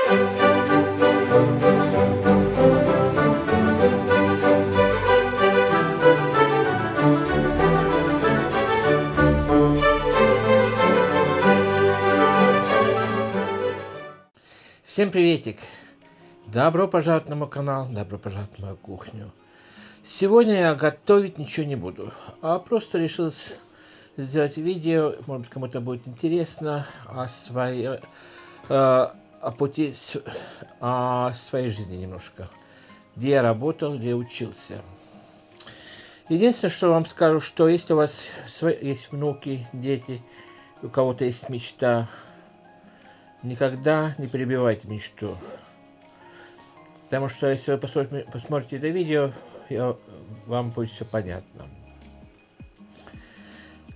Всем приветик! Добро пожаловать на мой канал, добро пожаловать на мою кухню. Сегодня я готовить ничего не буду, а просто решил сделать видео, может быть, кому-то будет интересно, о своей жизни немножко, где я работал, где учился. Единственное, что вам скажу, что если у вас есть внуки, дети, у кого-то есть мечта, никогда не перебивайте мечту. Потому что если вы посмотрите это видео, вам будет все понятно.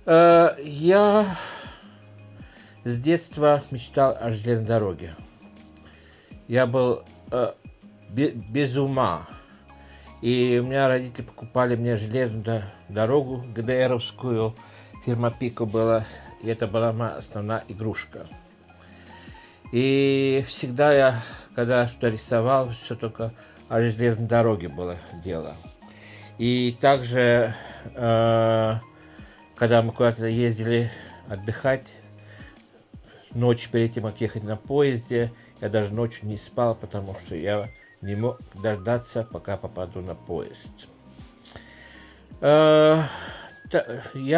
Я с детства мечтал о железной дороге. Я был без ума. И у меня родители покупали мне железную дорогу, ГДРовскую, фирма Пико была. И это была моя основная игрушка. И всегда я, когда что-то рисовал, все только о железной дороге было дело. И также, когда мы куда-то ездили отдыхать, ночью перед тем, как ехать на поезде, я даже ночью не спал, потому что я не мог дождаться, пока попаду на поезд. Я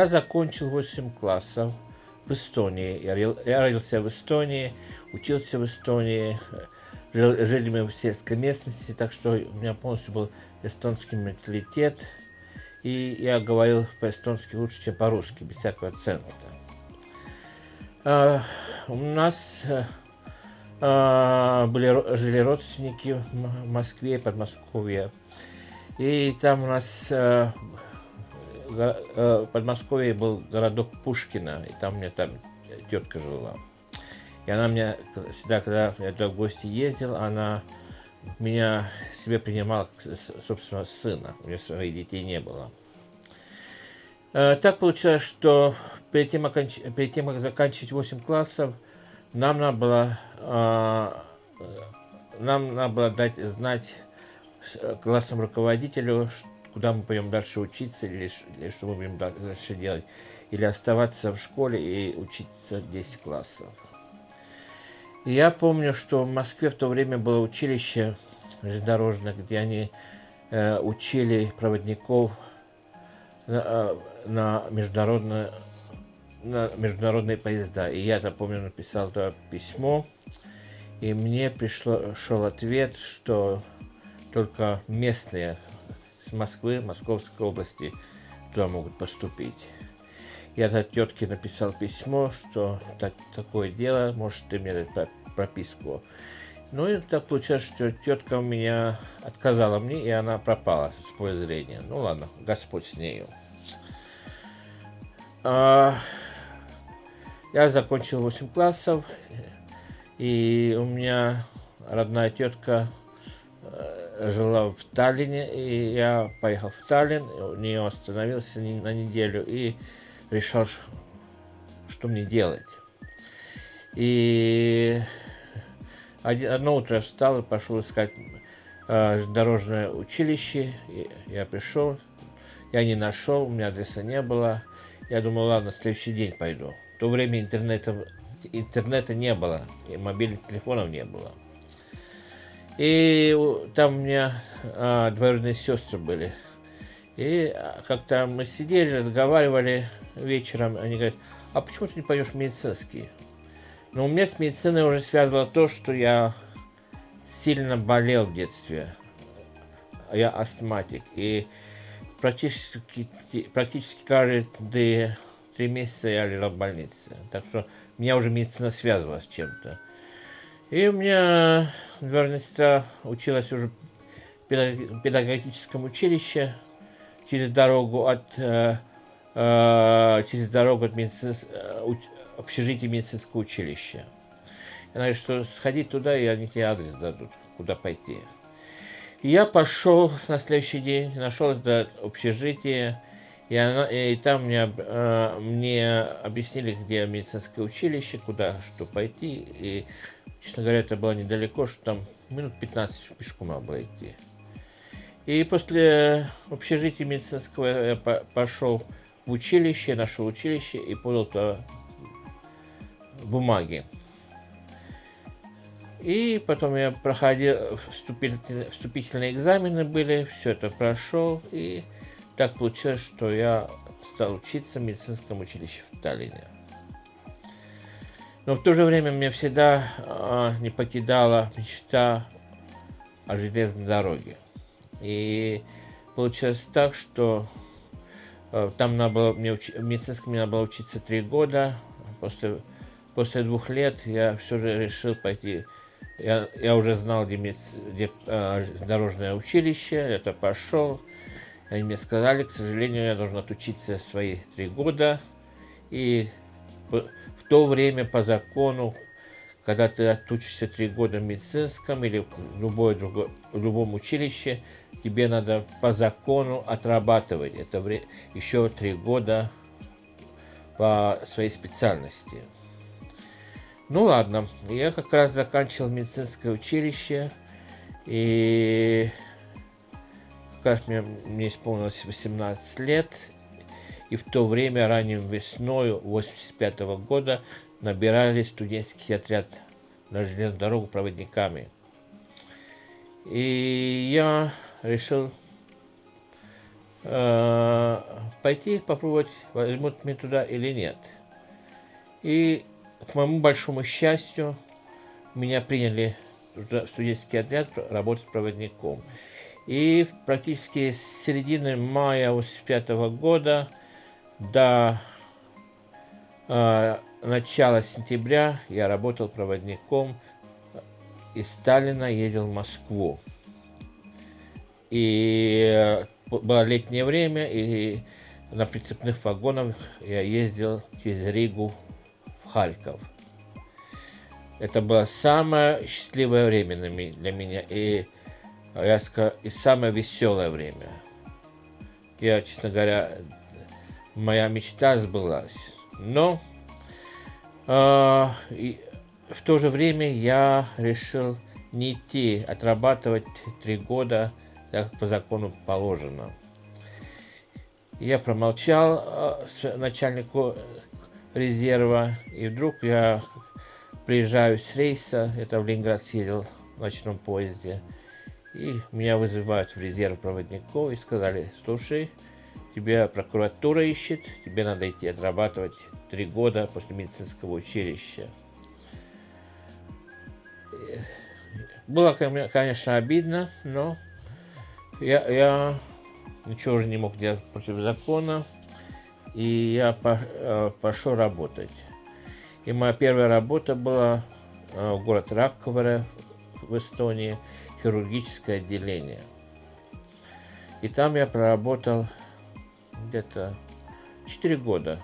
закончил 8 классов в Эстонии. Я родился в Эстонии, учился в Эстонии. Жили мы в сельской местности, так что у меня полностью был эстонский менталитет. И я говорил по-эстонски лучше, чем по-русски, без всякого акцента. У нас жили родственники в Москве, Подмосковье. И там у нас в Подмосковье был городок Пушкино, и там у меня там тетка жила. И она меня всегда, когда я туда в гости ездил, она меня себе принимала как собственного сына. У нее своих детей не было. Так получилось, что перед тем, как заканчивать 8 классов, нам надо было дать знать классному руководителю, куда мы пойдем дальше учиться, или что мы будем дальше делать. Или оставаться в школе и учиться 10 классов. И я помню, что в Москве в то время было училище железнодорожное, где они учили проводников на международные поезда. И я-то помню, написал туда письмо, и мне пришел ответ, что только местные с Москвы, Московской области туда могут поступить. Я от тетки написал письмо, что такое дело, может, ты мне дать прописку. Ну и так получилось, что тетка у меня отказала мне, и она пропала с поля зрения. Ну ладно, Господь с нею. Я закончил 8 классов, и у меня родная тетка жила в Таллине, и я поехал в Таллин, у нее остановился на неделю и решал, что мне делать. И одно утро встал и пошел искать железнодорожное училище. Я пришел, я не нашел, у меня адреса не было. Я думал, ладно, в следующий день пойду. В то время интернета не было, и мобильных телефонов не было. И там у меня двоюродные сестры были. И как-то мы сидели, разговаривали вечером. Они говорят, а почему ты не пойдешь в медицинский? Но у меня с медициной уже связывало то, что я сильно болел в детстве. Я астматик. И практически каждые 3 месяца я лежал в больнице. Так что меня уже медицина связывала с чем-то. И у меня двоюродная сестра училась уже в педагогическом училище через дорогу от общежития медицинского училища. Она говорит, что сходи туда, и они тебе адрес дадут, куда пойти. И я пошел на следующий день, нашел это общежитие, и там мне объяснили, где медицинское училище, куда что пойти. И честно говоря, это было недалеко, что там минут 15 пешком надо было идти. И после общежития медицинского я пошел в училище, нашел училище и подал туда бумаги. И потом я проходил, вступительные экзамены были, все это прошел, и так получилось, что я стал учиться в медицинском училище в Таллине. Но в то же время меня всегда не покидала мечта о железной дороге. И получилось так, что там надо было, в медицинском мне надо было учиться 3 года. После 2 лет я все же решил пойти. Я уже знал, где дорожное училище, это пошел. Они мне сказали, к сожалению, я должен отучиться свои 3 года. И в то время по закону, когда ты отучишься 3 года в медицинском или в любом училище, тебе надо по закону отрабатывать это еще 3 года по своей специальности. Ну ладно, я как раз заканчивал медицинское училище, и как раз мне исполнилось 18 лет, и в то время, ранним весной 1985 года, набирали студенческий отряд на железную дорогу проводниками. И я решил пойти попробовать, возьмут меня туда или нет. И к моему большому счастью, меня приняли в студенческий отряд работать проводником. И практически с середины мая 1985 года до начала сентября я работал проводником, из Таллина ездил в Москву. И было летнее время, и на прицепных вагонах я ездил через Ригу в Харьков. Это было самое счастливое время для меня, и я скажу, и самое веселое время. Я, честно говоря, моя мечта сбылась. Но в то же время я решил не идти отрабатывать 3 года, так как по закону положено. Я промолчал начальнику резерва, и вдруг я приезжаю с рейса, это в Ленинград съездил в ночном поезде, и меня вызывают в резерв проводников и сказали: слушай, тебя прокуратура ищет, тебе надо идти отрабатывать 3 года после медицинского училища. Было, конечно, обидно, но я ничего уже не мог делать против закона, и я пошел работать. И моя первая работа была в город Ракковere в Эстонии, хирургическое отделение. И там я проработал где-то 4 года.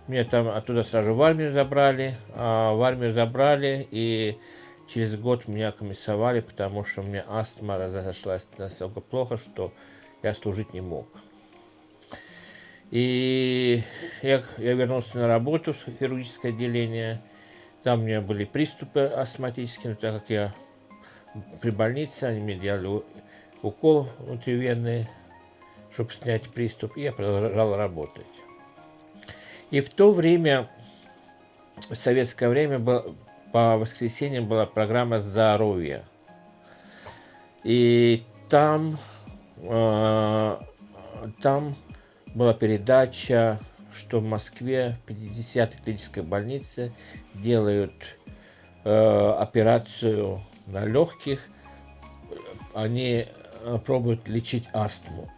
Меня там оттуда сразу в армию забрали, и через год меня комиссовали, потому что у меня астма разошлась настолько плохо, что я служить не мог. И я вернулся на работу в хирургическое отделение. Там у меня были приступы астматические, но так как я при больнице, они мне делали укол внутривенный, чтобы снять приступ, и я продолжал работать. И в то время, в советское время, по воскресеньям была программа «Здоровье». И там была передача, что в Москве в 50-й клинической больнице делают операцию на легких, они пробуют лечить астму.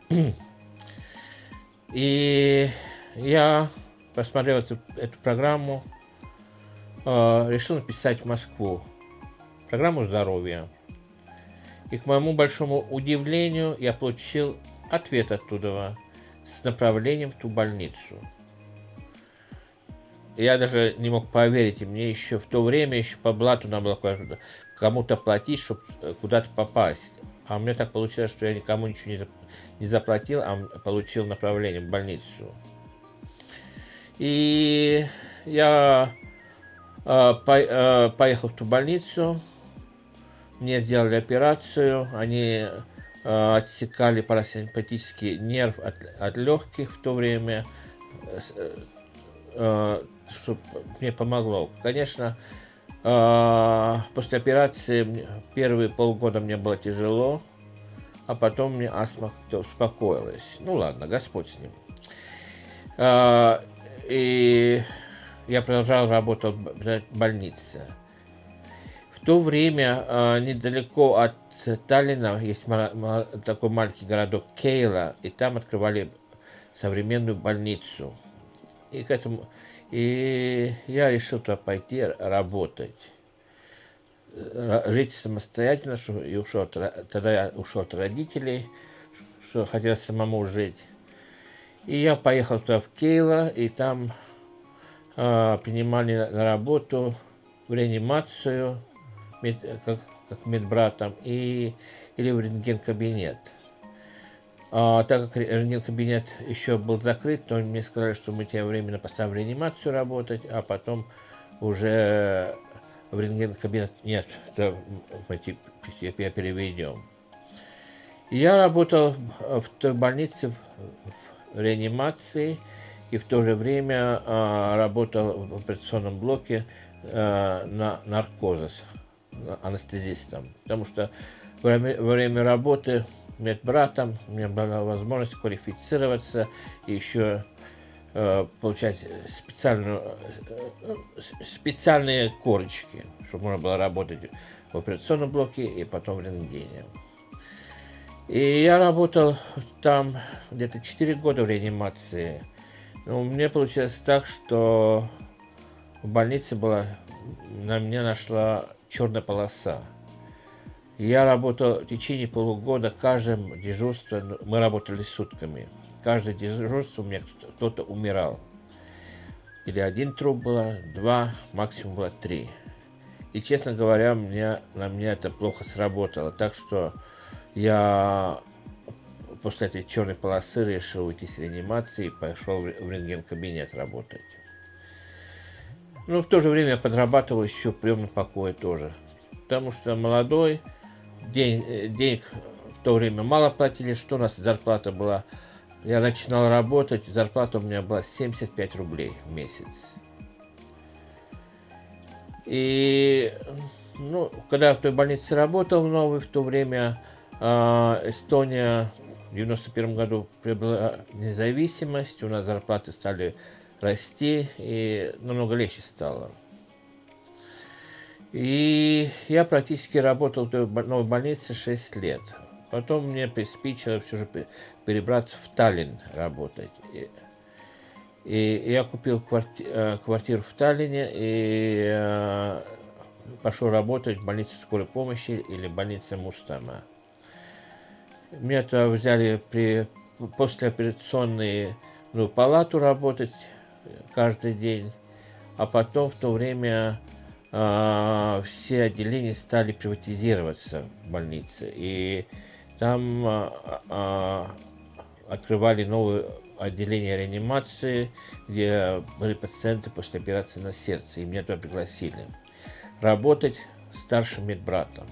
И я посмотрел эту программу, решил написать в Москву программу здоровья. И к моему большому удивлению я получил ответ оттуда с направлением в ту больницу. Я даже не мог поверить, и мне еще в то время, еще по блату надо было кому-то платить, чтобы куда-то попасть. А у меня так получилось, что я никому ничего не заплатил, а получил направление в больницу. И я Поехал в ту больницу, мне сделали операцию, они отсекали парасимпатический нерв от легких в то время, что мне помогло. Конечно, после операции первые полгода мне было тяжело, а потом мне астма как-то успокоилась. Ну ладно, Господь с ним. И я продолжал работать в больнице. В то время недалеко от Таллина есть такой маленький городок Кейла, и там открывали современную больницу. И я решил туда пойти работать, жить самостоятельно, тогда я ушел от родителей, что хотел самому жить. И я поехал туда в Кейла, и там принимали на работу в реанимацию, как медбратом, или в рентген-кабинет. Так как рентген-кабинет еще был закрыт, то мне сказали, что мы тебя временно поставим в реанимацию работать, а потом уже в рентген-кабинет нет, мы тебя переведем. И я работал в той больнице в реанимации, и в то же время работал в операционном блоке на наркозе, анестезистом. Потому что во время работы медбратом у меня была возможность квалифицироваться и еще получать специальные корочки, чтобы можно было работать в операционном блоке и потом в рентгене. И я работал там где-то 4 года в реанимации. Но мне получилось так, что в больнице на меня нашла черная полоса. Я работал в течение полугода, каждое дежурство, мы работали сутками. Каждое дежурство у меня кто-то умирал. Или один труп было, 2, максимум было 3. И, честно говоря, на меня это плохо сработало. Так что я после этой черной полосы решил уйти с реанимации и пошел в рентген-кабинет работать. Но в то же время я подрабатывал еще в приемном покое тоже. Потому что молодой, денег в то время мало платили, что у нас зарплата была. Я начинал работать, зарплата у меня была 75 рублей в месяц. И когда я в той больнице работал новый, в то время Эстония в 91 году приобрела независимость, у нас зарплаты стали расти, и намного легче стало. И я практически работал в той новой больнице 6 лет. Потом мне приспичило все же перебраться в Таллин работать. И я купил квартиру в Таллине и пошел работать в больнице скорой помощи или больнице Мустама. Меня туда взяли послеоперационную палату работать каждый день, а потом в то время все отделения стали приватизироваться в больнице, и там открывали новые отделения реанимации, где были пациенты после операции на сердце, и меня туда пригласили работать старшим медбратом.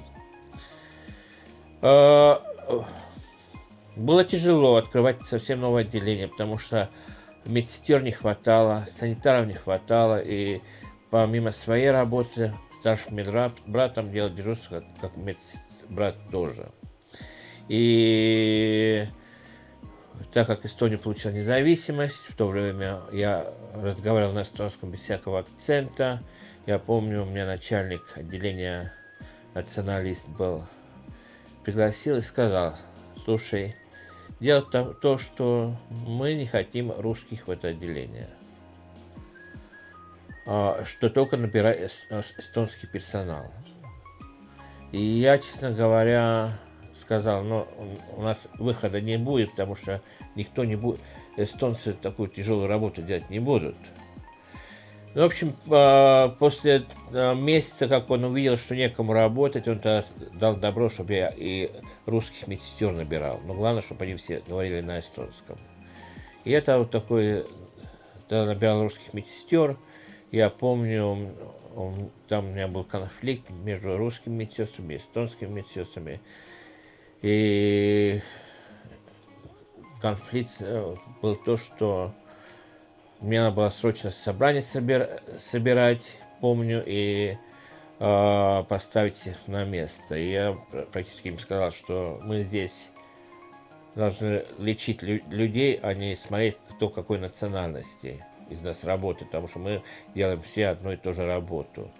Было тяжело открывать совсем новое отделение, потому что медсестер не хватало, санитаров не хватало, и помимо своей работы старшим медбратом делал дежурство как медбрат тоже. И так как Эстония получила независимость, в то время я разговаривал на эстонском без всякого акцента. Я помню, у меня начальник отделения националист был, пригласил и сказал: слушай, дело то, что мы не хотим русских в это отделение, что только набирает эстонский персонал. И я, честно говоря, сказал: у нас выхода не будет, потому что никто не будет, эстонцы такую тяжелую работу делать не будут. В общем, после месяца, как он увидел, что некому работать, он дал добро, чтобы я и русских медсестер набирал. Но главное, чтобы они все говорили на эстонском. И это вот такой, тогда набирал русских медсестер. Я помню, там у меня был конфликт между русскими медсестрами и эстонскими медсестрами. И конфликт был то, что мне надо было срочно собрание собирать, помню, и поставить их на место. И я практически им сказал, что мы здесь должны лечить людей, а не смотреть, кто какой национальности из нас работает, потому что мы делаем все одну и ту же работу.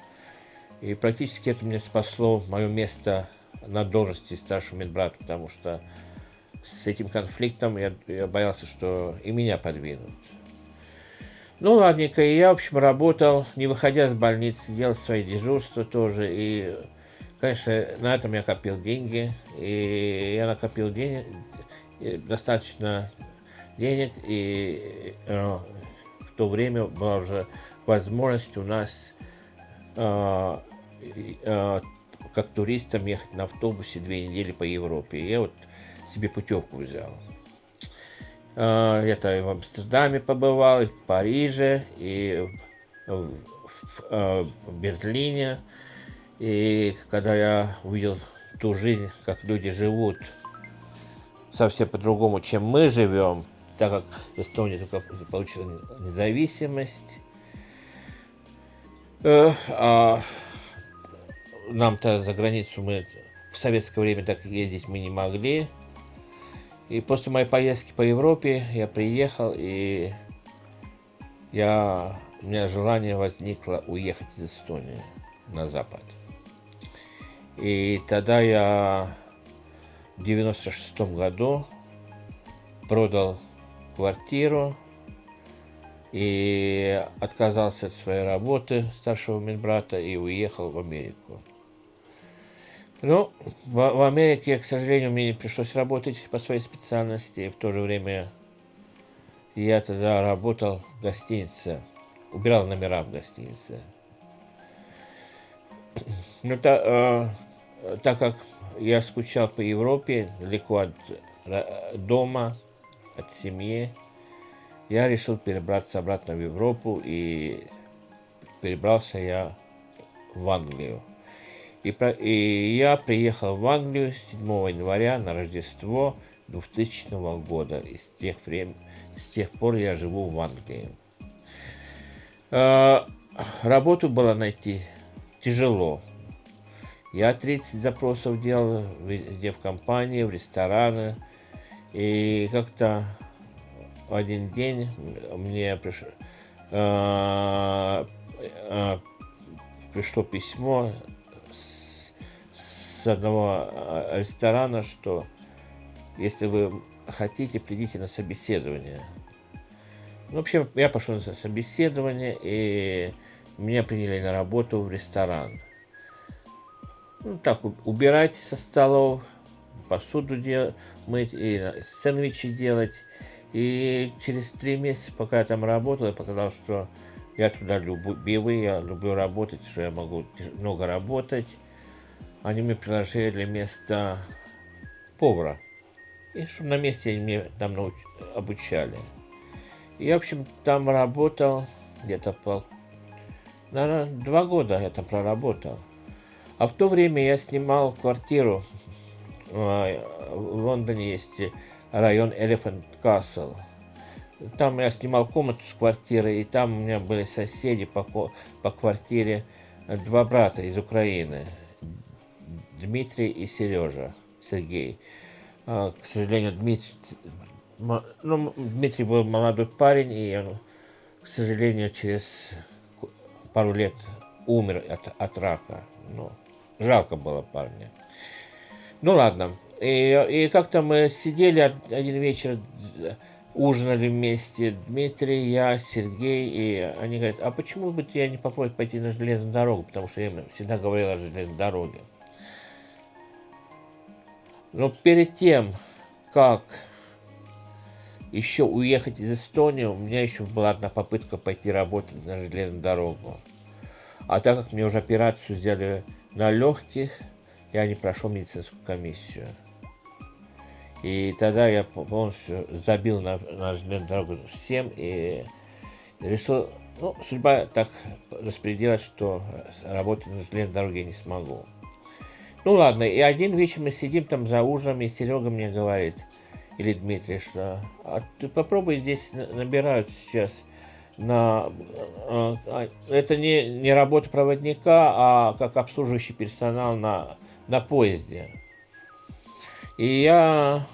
И практически это меня спасло мое место на должности старшего медбрата, потому что с этим конфликтом я боялся, что и меня подвинут. Ну, ладненько, и я, в общем, работал, не выходя с больницы, делал свои дежурства тоже, и, конечно, на этом я копил деньги, и я накопил денег, достаточно денег, и в то время была уже возможность у нас как туристам ехать на автобусе 2 недели по Европе. И я вот себе путевку взял. Я-то и в Амстердаме побывал, и в Париже, и в Берлине. И когда я увидел ту жизнь, как люди живут, совсем по-другому, чем мы живем, так как Эстония только получила независимость. Нам-то за границу мы в советское время так ездить мы не могли. И после моей поездки по Европе я приехал, и у меня желание возникло уехать из Эстонии на Запад. И тогда я в 96 году продал квартиру и отказался от своей работы старшего медбрата и уехал в Америку. Но в Америке, к сожалению, мне не пришлось работать по своей специальности. В то же время я тогда работал в гостинице, убирал номера в гостинице. Но так как я скучал по Европе, далеко от дома, от семьи, я решил перебраться обратно в Европу, и перебрался я в Англию. И я приехал в Англию 7 января на Рождество 2000 года. И с тех пор я живу в Англии. Работу было найти тяжело. Я 30 запросов делал везде, в компании, в рестораны. И как-то в один день мне пришло письмо с одного ресторана, что если вы хотите, придите на собеседование. В общем, я пошел на собеседование, и меня приняли на работу в ресторан. Так, убирать со столов, посуду мыть, и сэндвичи делать. И через 3 месяца, пока я там работал, я показал, что я туда любивый, я люблю работать, что я могу много работать. Они мне предложили место повара. И чтобы на месте они меня там обучали. И, в общем, там работал где-то, наверное, 2 года я там проработал. А в то время я снимал квартиру. В Лондоне есть район Elephant Castle. Там я снимал комнату с квартиры, и там у меня были соседи по квартире, 2 брата из Украины. Дмитрий и Сергей. К сожалению, Дмитрий был молодой парень, и он, к сожалению, через пару лет умер от рака. Жалко было парня. Ну ладно. И как-то мы сидели один вечер, ужинали вместе, Дмитрий, я, Сергей, и они говорят, а почему бы тебе не попробовать пойти на железную дорогу, потому что я им всегда говорил о железной дороге. Но перед тем, как еще уехать из Эстонии, у меня еще была одна попытка пойти работать на железную дорогу. А так как мне уже операцию сделали на легких, я не прошел медицинскую комиссию. И тогда я полностью забил на железную дорогу всем и решил, судьба так распределилось, что работать на железной дороге я не смогу. Ну ладно, и один вечер мы сидим там за ужином, и Серега мне говорит, или Дмитрий, что ты попробуй здесь набирают сейчас это не работа проводника, а как обслуживающий персонал на поезде. И я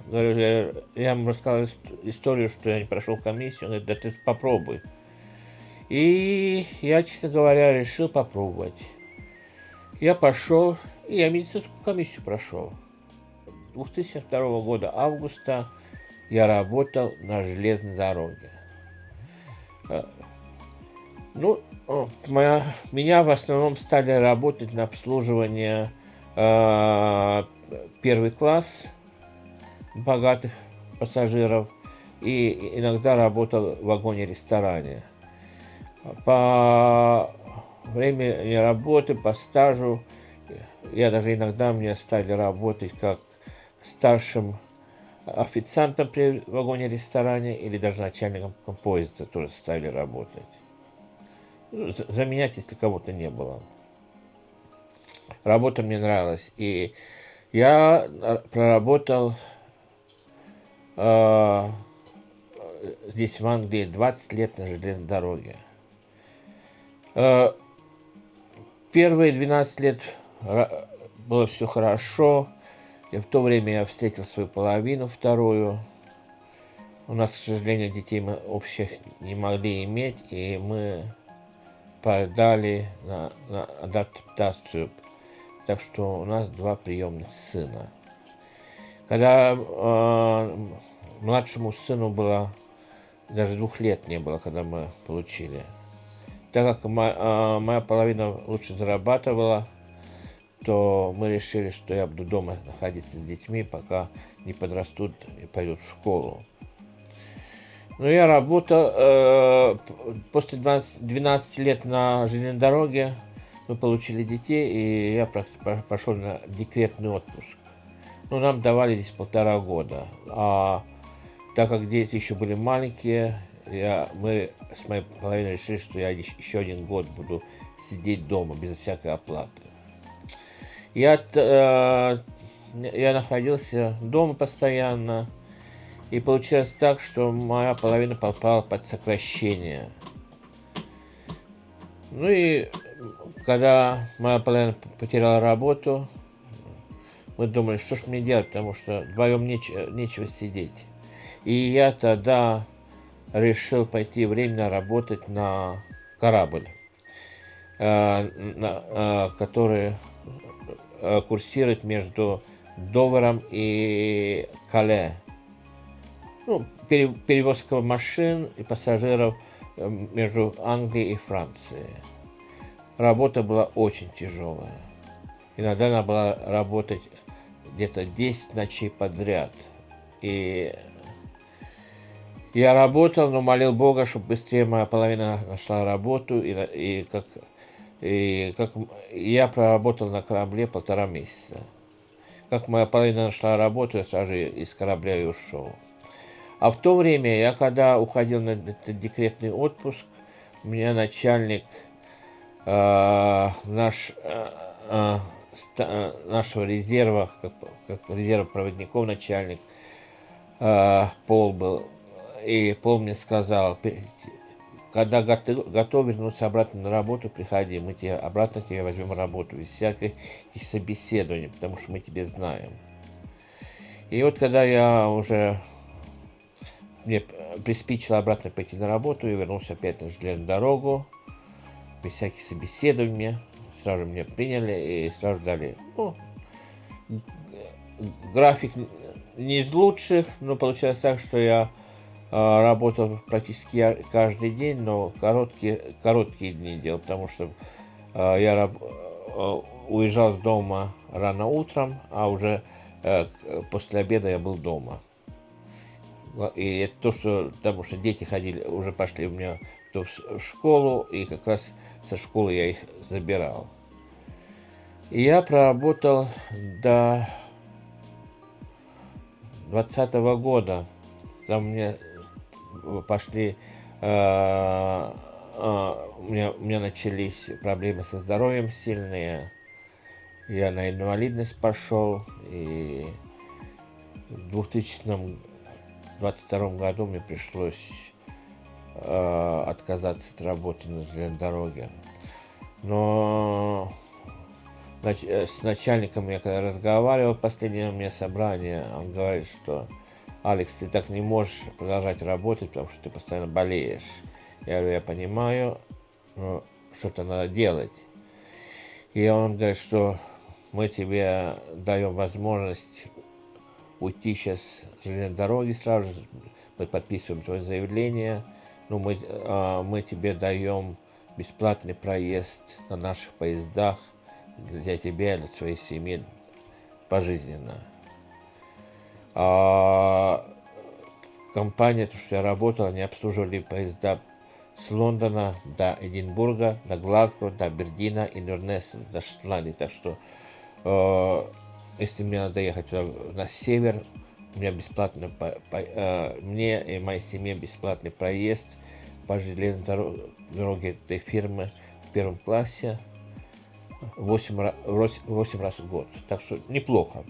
говорю, я ему рассказал историю, что я не прошел комиссию. Он говорит, да ты попробуй. И я, честно говоря, решил попробовать. Я пошел, и я медицинскую комиссию прошел. 2002 года августа я работал на железной дороге. Ну, меня в основном стали работать на обслуживание первый класс богатых пассажиров, и иногда работал в вагоне-ресторане. По времени работы, по стажу, я даже иногда мне стали работать как старшим официантом при вагоне-ресторане или даже начальником поезда тоже стали работать. Заменять, если кого-то не было. Работа мне нравилась. И я проработал здесь, в Англии, 20 лет на железной дороге. Первые 12 лет было все хорошо. И в то время я встретил свою половину, вторую. У нас, к сожалению, детей мы общих не могли иметь, и мы подали на адаптацию. Так что у нас 2 приемных сына. Когда младшему сыну было, даже 2 лет не было, когда мы получили. Так как моя половина лучше зарабатывала, то мы решили, что я буду дома находиться с детьми, пока не подрастут и пойдут в школу. Но я работал, после 12 лет на железной дороге мы получили детей, и я пошел на декретный отпуск. Ну, нам давали здесь 1,5 года. А так как дети еще были маленькие, мы с моей половиной решили, что я еще 1 год буду сидеть дома без всякой оплаты. Я находился дома постоянно, и получилось так, что моя половина попала под сокращение. Ну и когда моя половина потеряла работу, мы думали, что ж мне делать, потому что вдвоем нечего сидеть. И я тогда решил пойти временно работать на корабль, который курсирует между Довером и Кале. Ну, перевозка машин и пассажиров между Англией и Францией. Работа была очень тяжелая. Иногда надо было работать где-то 10 ночей подряд. И я работал, но молил Бога, чтобы быстрее моя половина нашла работу. И как я проработал на корабле 1,5 месяца. Как моя половина нашла работу, я сразу из корабля и ушел. А в то время, я когда уходил на этот декретный отпуск, у меня начальник нашего резерва, как резерва проводников начальник, Пол был. И Пол мне сказал, когда готов вернуться обратно на работу, приходи, мы обратно тебе возьмем работу, без всяких собеседований, потому что мы тебя знаем. И вот когда мне приспичило обратно пойти на работу, я вернулся опять на железную дорогу, без всяких собеседований, сразу меня приняли и сразу дали. График не из лучших, но получилось так, что я работал практически каждый день, но короткие дни делал, потому что я уезжал с дома рано утром, а уже после обеда я был дома. И это потому что дети уже пошли у меня в школу, и как раз со школы я их забирал. И я проработал до 2020 года. Там мне пошли у меня начались проблемы со здоровьем сильные. Я на инвалидность пошел, и в 2022 году мне пришлось отказаться от работы на железной дороге. Но с начальником я когда разговаривал, последнее у меня собрание, он говорит, что Алекс, ты так не можешь продолжать работать, потому что ты постоянно болеешь. Я говорю, я понимаю, но что-то надо делать. И он говорит, что мы тебе даем возможность уйти сейчас с железной дороги сразу же, мы подписываем твое заявление, но мы тебе даем бесплатный проезд на наших поездах для тебя и для твоей семьи пожизненно. Компания, то, что я работал, они обслуживали поезда с Лондона до Эдинбурга, до Глазго, до Абердина, Инвернесса, до Шотландии. Так что, если мне надо ехать на север, у меня бесплатно, мне и моей семье бесплатный проезд по железной дороге этой фирмы в первом классе 8 раз в год. Так что неплохо.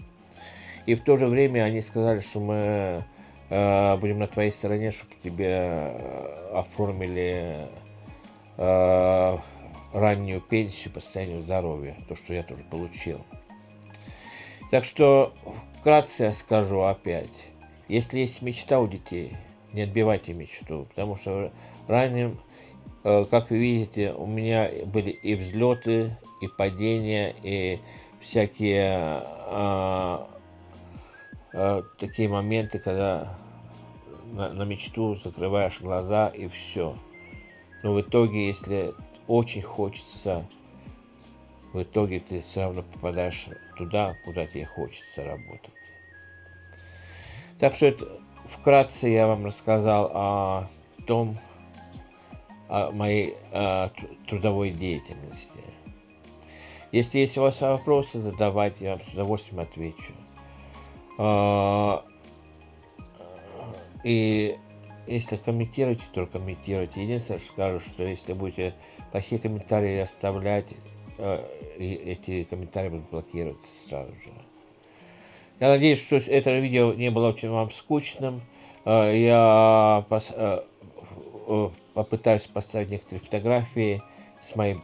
И в то же время они сказали, что мы будем на твоей стороне, чтобы тебе оформили раннюю пенсию по состоянию здоровья, то, что я тоже получил. Так что вкратце я скажу опять, если есть мечта у детей, не отбивайте мечту, потому что ранее, как вы видите, у меня были и взлеты, и падения, и всякие такие моменты, когда на мечту закрываешь глаза и все. Но в итоге, если очень хочется, в итоге ты все равно попадаешь туда, куда тебе хочется работать. Так что это, вкратце я вам рассказал о моей трудовой деятельности. Если есть у вас вопросы, задавайте, я вам с удовольствием отвечу. И если комментируете, то комментируйте. Единственное, что скажу, что если будете плохие комментарии оставлять, эти комментарии будут блокироваться сразу же. Я надеюсь, что это видео не было очень вам скучным. Я попытаюсь поставить некоторые фотографии с моей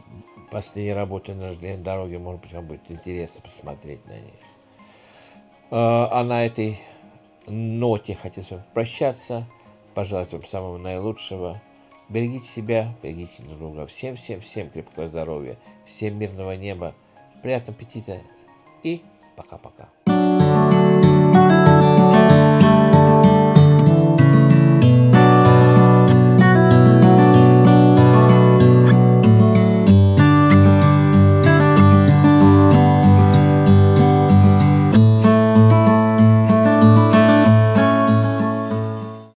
последней работы на железной дороге. Может быть, вам будет интересно посмотреть на них. А на этой ноте хочу с вами прощаться. Пожелать вам самого наилучшего. Берегите себя, берегите друг друга. Всем крепкого здоровья. Всем мирного неба. Приятного аппетита. И пока-пока.